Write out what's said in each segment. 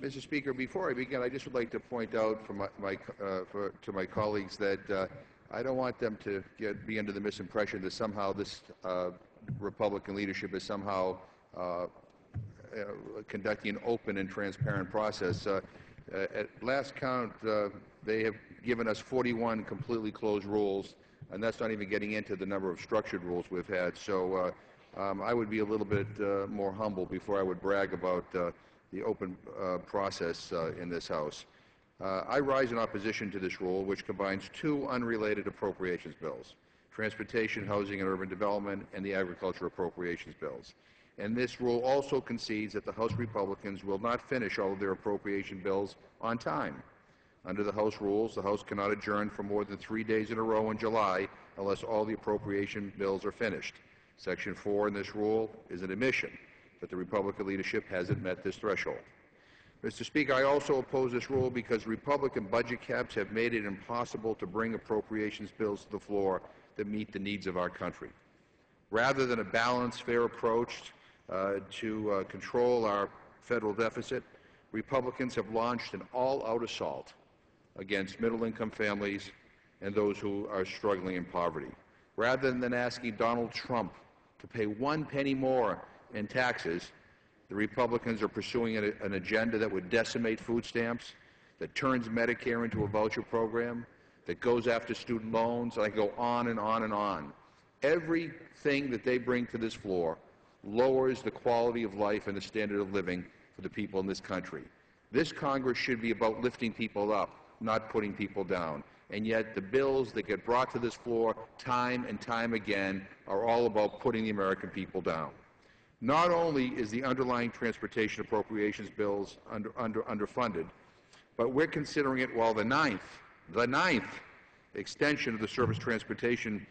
Mr. Speaker, before I begin, I just would like to point out to my colleagues that I don't want them to be under the misimpression that somehow this Republican leadership is somehow conducting an open and transparent process. At last count, they have given us 41 completely closed rules, and that's not even getting into the number of structured rules we've had. So I would be a little bit more humble before I would brag about the open process in this House. I rise in opposition to this rule, which combines two unrelated appropriations bills: Transportation, Housing, and Urban Development, and the Agriculture Appropriations Bills. And this rule also concedes that the House Republicans will not finish all of their appropriation bills on time. Under the House rules, the House cannot adjourn for more than 3 days in a row in July unless all the appropriation bills are finished. Section 4 in this rule is an admission that the Republican leadership hasn't met this threshold. Mr. Speaker, I also oppose this rule because Republican budget caps have made it impossible to bring appropriations bills to the floor that meet the needs of our country. Rather than a balanced, fair approach to control our federal deficit, Republicans have launched an all-out assault against middle-income families and those who are struggling in poverty. Rather than asking Donald Trump to pay 1 penny more in taxes, the Republicans are pursuing an agenda that would decimate food stamps, that turns Medicare into a voucher program, that goes after student loans. I go on and on and on. Everything that they bring to this floor lowers the quality of life and the standard of living for the people in this country. This Congress should be about lifting people up, not putting people down. And yet the bills that get brought to this floor time and time again are all about putting the American people down. Not only is the underlying transportation appropriations bills underfunded, but we're considering it while the ninth extension of the Surface Transportation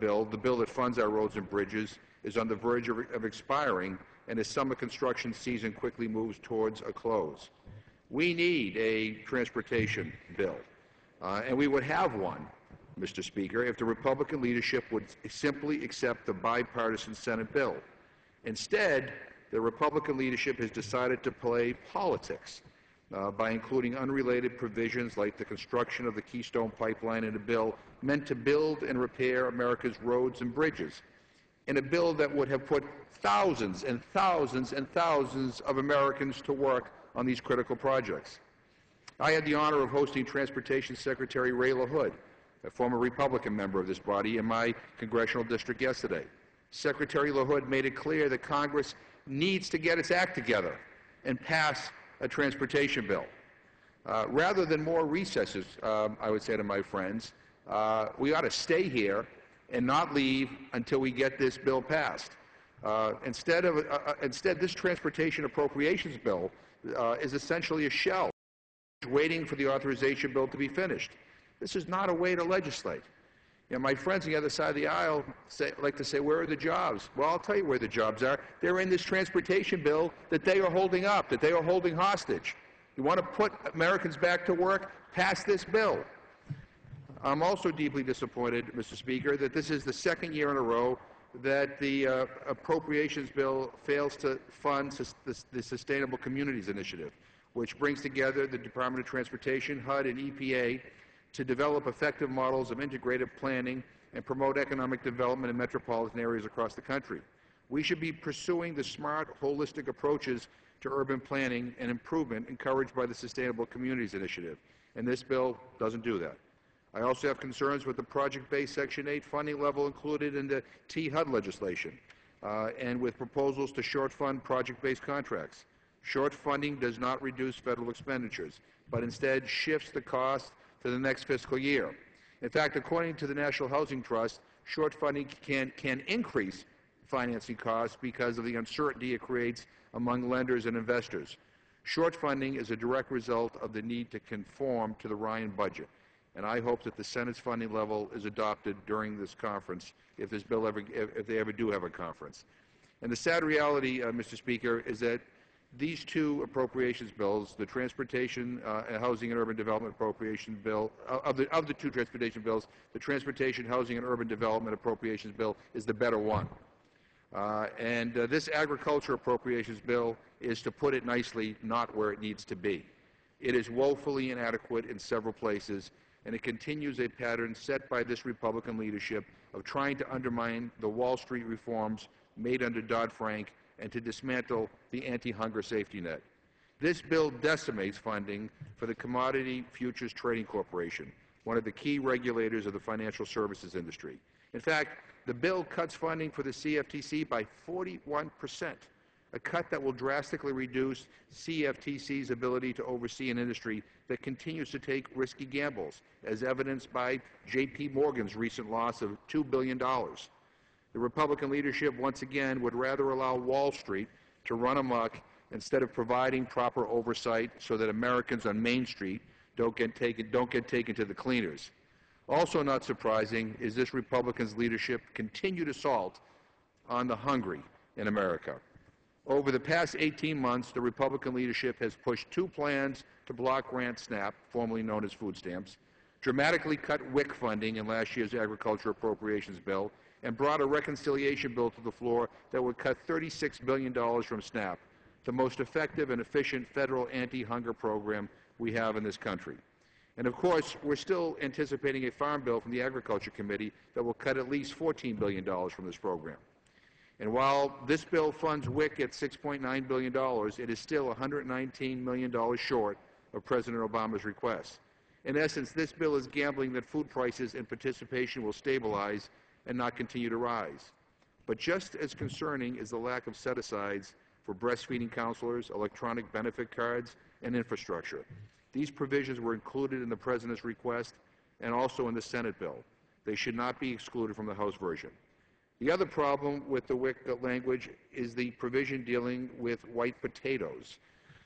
Bill, the bill that funds our roads and bridges, is on the verge of expiring, and as summer construction season quickly moves towards a close. We need a transportation bill, and we would have one, Mr. Speaker, if the Republican leadership would simply accept the bipartisan Senate bill. Instead, the Republican leadership has decided to play politics by including unrelated provisions like the construction of the Keystone Pipeline in a bill meant to build and repair America's roads and bridges, in a bill that would have put thousands and thousands and thousands of Americans to work on these critical projects. I had the honor of hosting Transportation Secretary Ray LaHood, a former Republican member of this body, in my congressional district yesterday. Secretary LaHood made it clear that Congress needs to get its act together and pass a transportation bill. Rather than more recesses, I would say to my friends, we ought to stay here and not leave until we get this bill passed. Instead, this transportation appropriations bill is essentially a shell waiting for the authorization bill to be finished. This is not a way to legislate. You know, my friends on the other side of the aisle like to say, where are the jobs? Well, I'll tell you where the jobs are. They're in this transportation bill that they are holding up, that they are holding hostage. You want to put Americans back to work? Pass this bill. I'm also deeply disappointed, Mr. Speaker, that this is the second year in a row that the appropriations bill fails to fund the Sustainable Communities Initiative, which brings together the Department of Transportation, HUD, and EPA to develop effective models of integrated planning and promote economic development in metropolitan areas across the country. We should be pursuing the smart, holistic approaches to urban planning and improvement encouraged by the Sustainable Communities Initiative, and this bill doesn't do that. I also have concerns with the project-based Section 8 funding level included in the T-HUD legislation, and with proposals to short-fund project-based contracts. Short funding does not reduce federal expenditures, but instead shifts the cost to the next fiscal year. In fact, according to the National Housing Trust, short funding can increase financing costs because of the uncertainty it creates among lenders and investors. Short funding is a direct result of the need to conform to the Ryan budget, and I hope that the Senate's funding level is adopted during this conference, if they ever do have a conference. And the sad reality, Mr. Speaker, is that these two appropriations bills, the Transportation, Housing and Urban Development Appropriation Bill, of the two transportation bills, the Transportation, Housing and Urban Development Appropriations Bill is the better one. This Agriculture Appropriations Bill is, to put it nicely, not where it needs to be. It is woefully inadequate in several places, and it continues a pattern set by this Republican leadership of trying to undermine the Wall Street reforms made under Dodd-Frank and to dismantle the anti-hunger safety net. This bill decimates funding for the Commodity Futures Trading Corporation, one of the key regulators of the financial services industry. In fact, the bill cuts funding for the CFTC by 41%, a cut that will drastically reduce CFTC's ability to oversee an industry that continues to take risky gambles, as evidenced by J.P. Morgan's recent loss of $2 billion. The Republican leadership, once again, would rather allow Wall Street to run amok instead of providing proper oversight so that Americans on Main Street don't get taken to the cleaners. Also not surprising is this Republican's leadership continued assault on the hungry in America. Over the past 18 months, the Republican leadership has pushed two plans to block Grant SNAP, formerly known as food stamps, dramatically cut WIC funding in last year's agriculture appropriations bill, and brought a reconciliation bill to the floor that would cut $36 billion from SNAP, the most effective and efficient federal anti-hunger program we have in this country. And of course, we're still anticipating a farm bill from the Agriculture Committee that will cut at least $14 billion from this program. And while this bill funds WIC at $6.9 billion, it is still $119 million short of President Obama's request. In essence, this bill is gambling that food prices and participation will stabilize and not continue to rise. But just as concerning is the lack of set-asides for breastfeeding counselors, electronic benefit cards, and infrastructure. These provisions were included in the President's request and also in the Senate bill. They should not be excluded from the House version. The other problem with the WIC language is the provision dealing with white potatoes.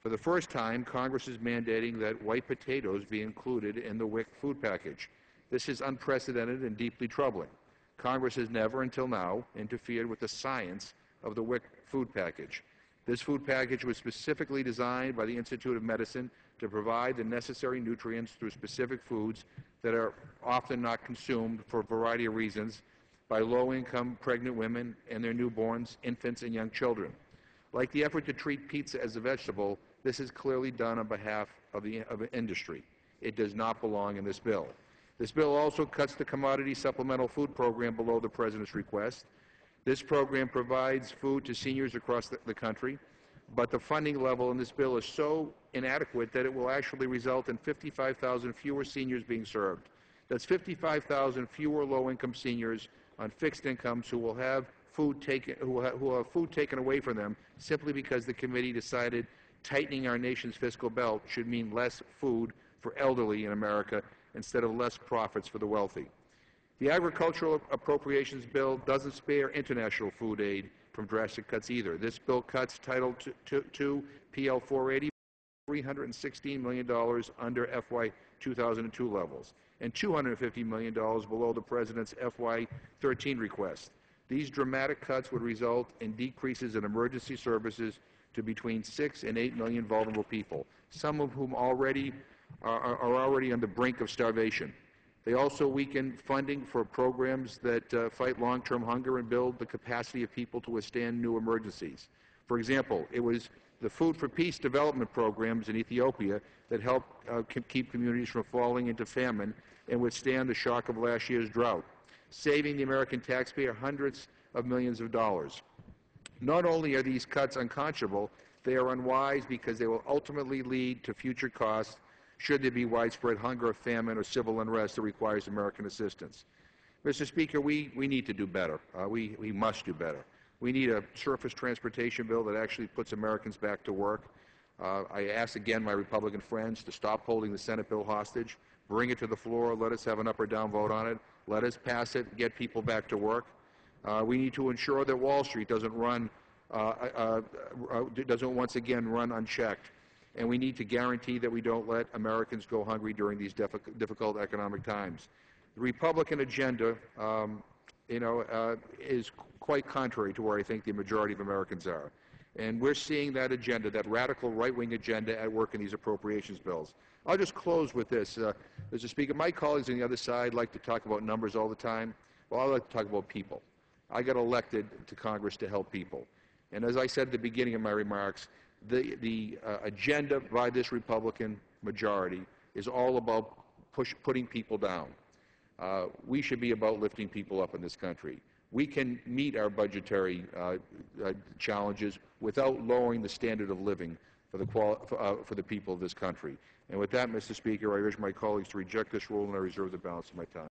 For the first time, Congress is mandating that white potatoes be included in the WIC food package. This is unprecedented and deeply troubling. Congress has never until now interfered with the science of the WIC food package. This food package was specifically designed by the Institute of Medicine to provide the necessary nutrients through specific foods that are often not consumed for a variety of reasons by low-income pregnant women and their newborns, infants, and young children. Like the effort to treat pizza as a vegetable, this is clearly done on behalf of an industry. It does not belong in this bill. This bill also cuts the Commodity Supplemental Food Program below the President's request. This program provides food to seniors across the country, but the funding level in this bill is so inadequate that it will actually result in 55,000 fewer seniors being served. That's 55,000 fewer low-income seniors on fixed incomes who will have food taken away from them simply because the committee decided tightening our nation's fiscal belt should mean less food for elderly in America instead of less profits for the wealthy. The agricultural appropriations bill doesn't spare international food aid from drastic cuts either. This bill cuts Title II PL 480 $316 million under FY 2002 levels and $250 million below the President's FY 13 request. These dramatic cuts would result in decreases in emergency services to between 6 and 8 million vulnerable people, some of whom are already on the brink of starvation. They also weaken funding for programs that fight long-term hunger and build the capacity of people to withstand new emergencies. For example, it was the Food for Peace development programs in Ethiopia that helped keep communities from falling into famine and withstand the shock of last year's drought, saving the American taxpayer hundreds of millions of dollars. Not only are these cuts unconscionable, they are unwise because they will ultimately lead to future costs should there be widespread hunger, famine, or civil unrest that requires American assistance. Mr. Speaker, we need to do better. We must do better. We need a surface transportation bill that actually puts Americans back to work. I ask again my Republican friends to stop holding the Senate bill hostage, bring it to the floor, let us have an up or down vote on it, let us pass it, get people back to work. We need to ensure that Wall Street doesn't once again run unchecked. And we need to guarantee that we don't let Americans go hungry during these difficult economic times. The Republican agenda, is quite contrary to where I think the majority of Americans are. And we're seeing that agenda, that radical right-wing agenda, at work in these appropriations bills. I'll just close with this. Mr. Speaker, my colleagues on the other side like to talk about numbers all the time. Well, I like to talk about people. I got elected to Congress to help people. And as I said at the beginning of my remarks, the agenda by this Republican majority is all about putting people down. We should be about lifting people up in this country. We can meet our budgetary challenges without lowering the standard of living for the people of this country. And with that, Mr. Speaker, I urge my colleagues to reject this rule, and I reserve the balance of my time.